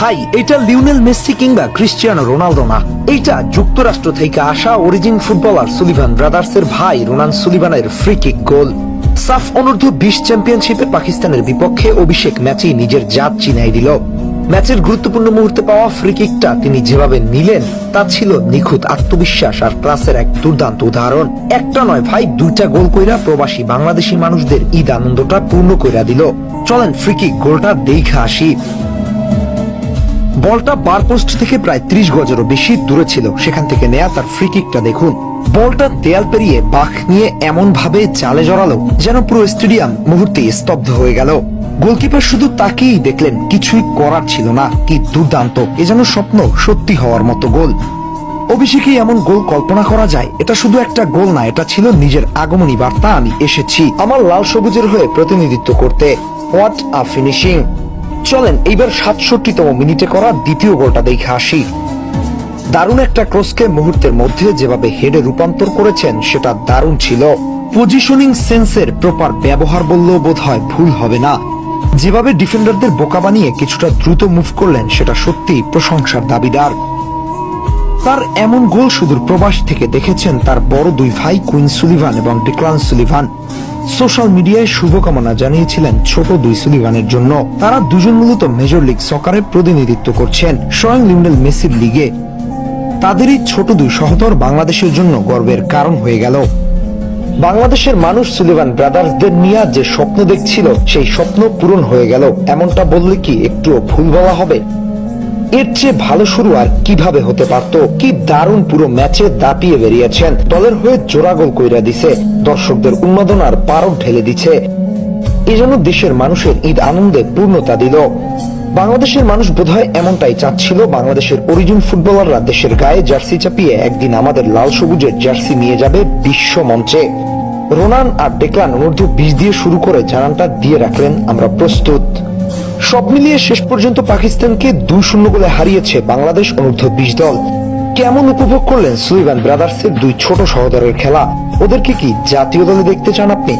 ভাই, এটা Lionel Messi কিংবা ক্রিস্টিয়ানো রোনালদো না, এইটা যুক্তরাষ্ট্র থেকে আসা অরিজিন ফুটবলার সুলিভান ব্রাদার্সের ভাই রোনান সুলিভানের ফ্রি কিক গোল। সাফ অনূর্ধ্ব 20 চ্যাম্পিয়নশিপে পাকিস্তানের বিপক্ষে অভিষেক ম্যাচেই নিজের জাত চিনাই দিল। ম্যাচের গুরুত্বপূর্ণ মুহূর্তে পাওয়া ফ্রি কিকটা তিনি যেভাবে নিলেন তা ছিল নিখুঁত আত্মবিশ্বাস আর ক্লাসের এক দুর্দান্ত উদাহরণ। একটা নয় ভাই, 2টা গোল কইরা প্রবাসী বাংলাদেশি মানুষদের ঈদ আনন্দটা পূর্ণ কইরা দিল। চলেন ফ্রি কিক গোলটা দেখা আসি। বলটা বার পোস্ট থেকে প্রায় 30 গজেরও বেশি দূরে ছিল, সেখান থেকে নেয়া তার ফ্রি কিকটা দেখুন। বলটা দেয়াল পেরিয়ে বাঁক নিয়ে এমন ভাবে জালে জড়ালো যেন পুরো স্টেডিয়াম মুহূর্তেই স্তব্ধ হয়ে গেল। গোলকিপার শুধু তাকেই দেখলেন, কিছুই করার ছিল না। কি দুর্দান্ত, এ যেন স্বপ্ন সত্যি হওয়ার মতো গোল। অভিষেকেই এমন গোল কল্পনা করা যায়? এটা শুধু একটা গোল না, এটা ছিল নিজের আগমনী বার্তা, আমি এসেছি আমার লাল সবুজের হয়ে প্রতিনিধিত্ব করতে। What a finishing! চলেন এইবার 67তম মিনিটে করা দ্বিতীয় গোলটা দেখে আসি। দারুণ একটা ক্রসকে মুহূর্তের মধ্যে যেভাবে হেডে রূপান্তর করেছেন সেটা দারুণ ছিল। পজিশনিং সেন্সের প্রপার ব্যবহার বললেও বোধহয় ভুল হবে না। যেভাবে ডিফেন্ডারদের বোকা বানিয়ে কিছুটা দ্রুত মুভ করলেন সেটা সত্যি প্রশংসার দাবিদার। তার এমন গোল সুদূর প্রবাস থেকে দেখেছেন তার বড় দুই ভাই কুইন সুলিভান এবং ডিক্লান সুলিভান। সোশ্যাল মিডিয়ায় শুভকামনা জানিয়েছিলেন ছোট দুই সুলিভানের জন্য। তারা দুজন মূলত মেজর লিগ সকারে প্রতিনিধিত্ব করছেন, স্বয়ং লিওনেল মেসির লিগে। তাদেরই ছোট দুই সহোদর বাংলাদেশের জন্য গর্বের কারণ হয়ে গেল। বাংলাদেশের মানুষ সুলিভান ব্রাদার্সদের নিয়ে যে স্বপ্ন দেখছিল সেই স্বপ্ন পূরণ হয়ে গেল, এমনটা বললে কি একটুও ভুল বলা হবে? এর চেয়ে ভালো শুরু আর কিভাবে হতে পারত? কি দারুণ পুরো ম্যাচে দাপিয়ে বেরিয়েছেন, দলের হয়ে জোড়া গোল কইরা দিছে, দর্শকদের উন্মাদনার পারদ ঢেলে দিচ্ছে। এ যেন দেশের মানুষের ঈদ আনন্দে পূর্ণতা দিল। বাংলাদেশের মানুষ বোধহয় এমনটাই চাচ্ছিল, বাংলাদেশের অরিজিন ফুটবলাররা দেশের গায়ে জার্সি চাপিয়ে একদিন আমাদের লাল সবুজের জার্সি নিয়ে যাবে বিশ্ব মঞ্চে। রোনান আর ডেকলান অনূর্ধ্ব 20 দিয়ে শুরু করে জানানটা দিয়ে রাখলেন, আমরা প্রস্তুত। সব মিলিয়ে শেষ পর্যন্ত পাকিস্তানকে 2-0 গোলে হারিয়েছে বাংলাদেশ অনূর্ধ্ব 20 দল। কেমন উপভোগ করলেন সুলিভান ব্রাদার্সের দুই ছোট সহোদরের খেলা? ওদেরকে কি জাতীয় দলে দেখতে চান আপনি?